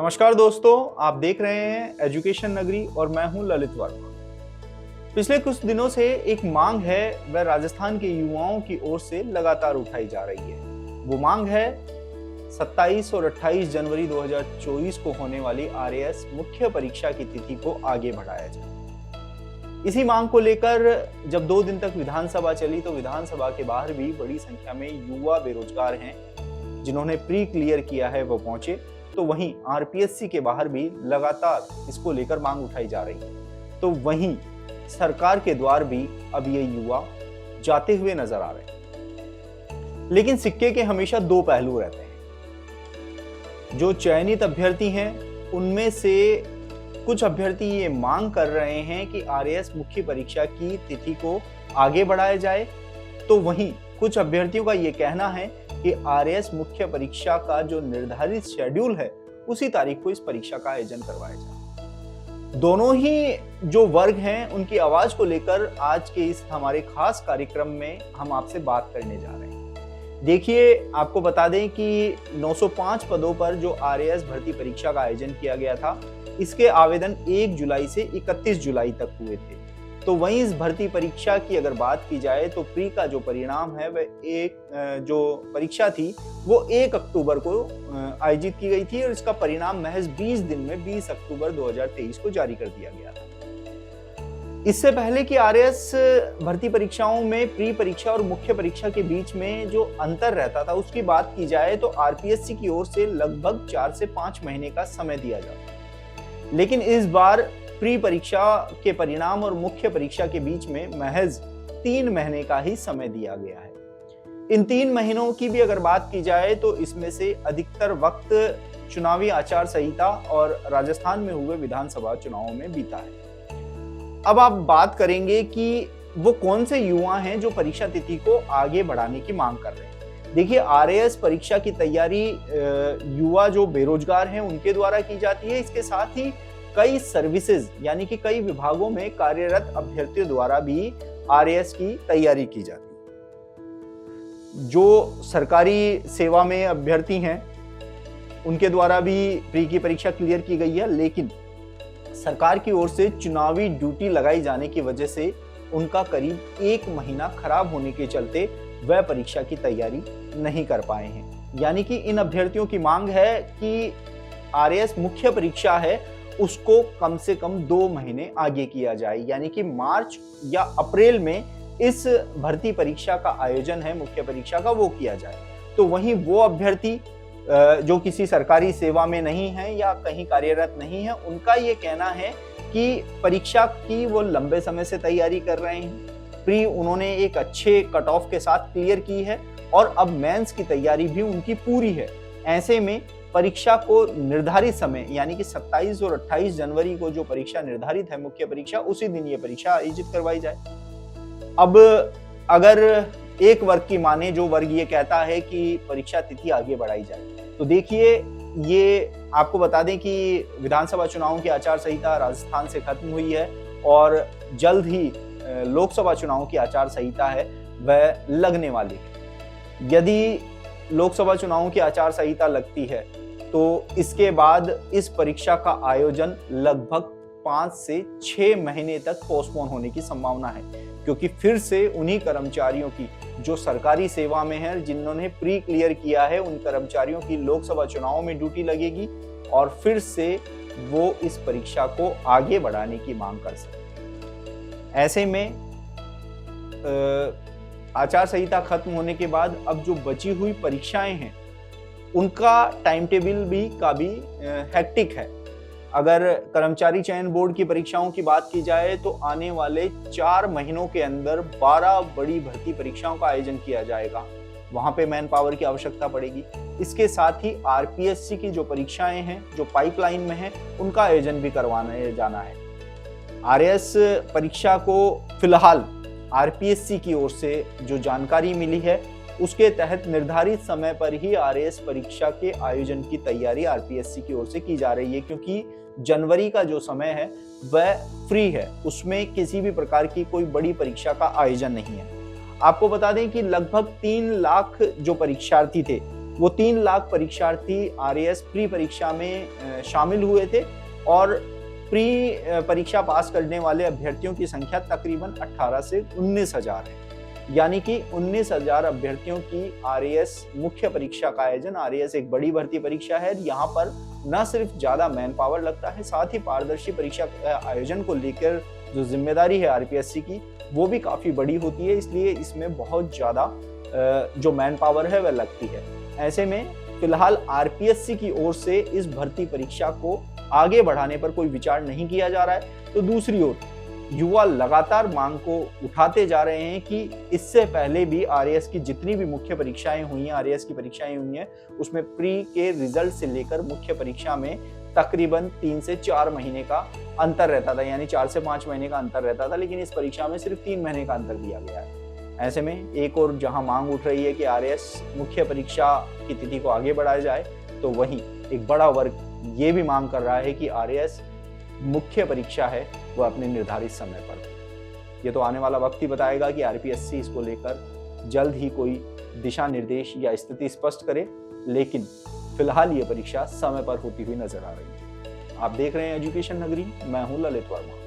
नमस्कार दोस्तों, आप देख रहे हैं एजुकेशन नगरी और मैं हूं ललित वर्मा। पिछले कुछ दिनों से एक मांग है वह राजस्थान के युवाओं की ओर से लगातार उठाई जा रही है। वो मांग है 27 और 28 जनवरी 2024 को होने वाली आरएएस मुख्य परीक्षा की तिथि को आगे बढ़ाया जाए। इसी मांग को लेकर जब 2 दिन तक विधानसभा चली तो विधानसभा के बाहर भी बड़ी संख्या में युवा बेरोजगार हैं जिन्होंने प्री क्लियर किया है वो पहुंचे। तो वहीं आरपीएससी के बाहर भी लगातार इसको लेकर मांग उठाई जा रही है। तो वहीं सरकार के द्वार भी अब ये युवा जाते हुए नजर आ रहे हैं। लेकिन सिक्के के हमेशा 2 पहलू रहते हैं। जो चयनित अभ्यर्थी हैं उनमें से कुछ अभ्यर्थी ये मांग कर रहे हैं कि आरएएस मुख्य परीक्षा की तिथि को आगे बढ़ाया जाए, तो वहीं कुछ अभ्यर्थियों का ये कहना है कि आरएएस मुख्य परीक्षा का जो निर्धारित शेड्यूल है उसी तारीख को इस परीक्षा का आयोजन करवाया जाए। दोनों ही जो वर्ग हैं उनकी आवाज को लेकर आज के इस हमारे खास कार्यक्रम में हम आपसे बात करने जा रहे हैं। देखिए, आपको बता दें कि 905 पदों पर जो आरएएस भर्ती परीक्षा का आयोजन किया गया था, इसके आवेदन 1 जुलाई से 31 जुलाई तक हुए थे। तो वहीं इस भर्ती परीक्षा की अगर बात की जाए तो प्री का जो परिणाम है वह जो परीक्षा थी वो 1 अक्टूबर को आयोजित की गई थी और इसका परिणाम महज 20 दिन में 20 अक्टूबर 2023 को जारी कर दिया गया था। इससे पहले कि आरएएस भर्ती परीक्षाओं में प्री परीक्षा और मुख्य परीक्षा के बीच में जो अंतर रहता था उसकी बात की जाए तो आरपीएससी की ओर से लगभग 4 से 5 महीने का समय दिया जाता। लेकिन इस बार प्री परीक्षा के परिणाम और मुख्य परीक्षा के बीच में महज 3 महीने का ही समय दिया गया है। इन 3 महीनों की भी अगर बात की जाए तो इसमें से अधिकतर वक्त चुनावी आचार संहिता और राजस्थान में हुए विधानसभा चुनावों में बीता है। अब आप बात करेंगे कि वो कौन से युवा हैं जो परीक्षा तिथि को आगे बढ़ाने की मांग कर रहे हैं। देखिए, आरएएस परीक्षा की तैयारी युवा जो बेरोजगार हैं उनके द्वारा की जाती है। इसके साथ ही कई सर्विसेज यानी कि कई विभागों में कार्यरत अभ्यर्थियों द्वारा भी आरएएस की तैयारी की जाती है। जो सरकारी सेवा में अभ्यर्थी हैं उनके द्वारा भी प्री की परीक्षा क्लियर की गई है, लेकिन सरकार की ओर से चुनावी ड्यूटी लगाई जाने की वजह से उनका करीब 1 महीना खराब होने के चलते वह परीक्षा की तैयारी नहीं कर पाए हैं। यानी कि इन अभ्यर्थियों की मांग है कि आरएएस मुख्य परीक्षा है उसको कम से कम 2 महीने आगे किया जाए, यानी कि मार्च या अप्रैल में इस भर्ती परीक्षा का आयोजन है मुख्य परीक्षा का वो किया जाए। तो वहीं वो अभ्यर्थी जो किसी सरकारी सेवा में नहीं है या कहीं कार्यरत नहीं है, उनका ये कहना है कि परीक्षा की वो लंबे समय से तैयारी कर रहे हैं। प्री उन्होंने एक अच्छे कट ऑफ के साथ क्लियर की है और अब मेंस की तैयारी भी उनकी पूरी है। ऐसे में परीक्षा को निर्धारित समय यानी कि 27 और 28 जनवरी को जो परीक्षा निर्धारित है मुख्य परीक्षा, उसी दिन ये परीक्षा आयोजित करवाई जाए। अब अगर एक वर्ग की माने, जो वर्ग ये कहता है कि परीक्षा तिथि आगे बढ़ाई जाए, तो देखिए, ये आपको बता दें कि विधानसभा चुनावों की आचार संहिता राजस्थान से खत्म हुई है और जल्द ही लोकसभा चुनावों की आचार संहिता है वह लगने वाली है। यदि लोकसभा चुनावों की आचार संहिता लगती है तो इसके बाद इस परीक्षा का आयोजन लगभग 5 से 6 महीने तक पोस्टपोन होने की संभावना है, क्योंकि फिर से उन्हीं कर्मचारियों की जो सरकारी सेवा में है, जिन्होंने प्री क्लियर किया है, उन कर्मचारियों की लोकसभा चुनावों में ड्यूटी लगेगी और फिर से वो इस परीक्षा को आगे बढ़ाने की मांग कर सकते हैं। ऐसे में आचार संहिता खत्म होने के बाद अब जो बची हुई परीक्षाएं हैं उनका टाइम टेबल भी काफी हेक्टिक है। अगर कर्मचारी चयन बोर्ड की परीक्षाओं की बात की जाए तो आने वाले 4 महीनों के अंदर 12 बड़ी भर्ती परीक्षाओं का आयोजन किया जाएगा। वहां पे मैन पावर की आवश्यकता पड़ेगी। इसके साथ ही आरपीएससी की जो परीक्षाएं हैं जो पाइपलाइन में हैं उनका आयोजन भी करवाने जाना है। आरएएस परीक्षा को फिलहाल आरपीएससी की ओर से जो जानकारी मिली है उसके तहत निर्धारित समय पर ही आरएएस परीक्षा के आयोजन की तैयारी आरपीएससी की ओर से की जा रही है, क्योंकि जनवरी का जो समय है वह फ्री है, उसमें किसी भी प्रकार की कोई बड़ी परीक्षा का आयोजन नहीं है। आपको बता दें कि लगभग 3 लाख जो परीक्षार्थी थे वो 3 लाख परीक्षार्थी आरएएस प्री परीक्षा में शामिल हुए थे और प्री परीक्षा पास करने वाले अभ्यर्थियों की संख्या तकरीबन 18 से 19,000 है। यानी कि 19,000 अभ्यर्थियों की आरएएस मुख्य परीक्षा का आयोजन। आरएएस एक बड़ी भर्ती परीक्षा है। यहाँ पर न सिर्फ ज्यादा मैन पावर लगता है, साथ ही पारदर्शी परीक्षा आयोजन को लेकर जो जिम्मेदारी है आरपीएससी की वो भी काफी बड़ी होती है, इसलिए इसमें बहुत ज्यादा जो मैन पावर है वह लगती है। ऐसे में फिलहाल आरपीएससी की ओर से इस भर्ती परीक्षा को आगे बढ़ाने पर कोई विचार नहीं किया जा रहा है। तो दूसरी ओर युवा लगातार मांग को उठाते जा रहे हैं कि इससे पहले भी आरएएस की जितनी भी मुख्य परीक्षाएं हुई हैं, आरएएस की परीक्षाएं हुई हैं, उसमें प्री के रिजल्ट से लेकर मुख्य परीक्षा में तकरीबन 3 से 4 महीने का अंतर रहता था, यानी 4 से 5 महीने का अंतर रहता था, लेकिन इस परीक्षा में सिर्फ 3 महीने का अंतर दिया गया है। ऐसे में एक और जहां मांग उठ रही है कि आरएएस मुख्य परीक्षा की तिथि को आगे बढ़ाया जाए, तो वहीं एक बड़ा वर्ग ये भी मांग कर रहा है कि आरएएस मुख्य परीक्षा है वह अपने निर्धारित समय पर हो। ये तो आने वाला वक्त ही बताएगा कि आरपीएससी इसको लेकर जल्द ही कोई दिशा निर्देश या स्थिति स्पष्ट करे, लेकिन फिलहाल ये परीक्षा समय पर होती हुई नजर आ रही है। आप देख रहे हैं एजुकेशन नगरी, मैं हूं ललित वर्मा।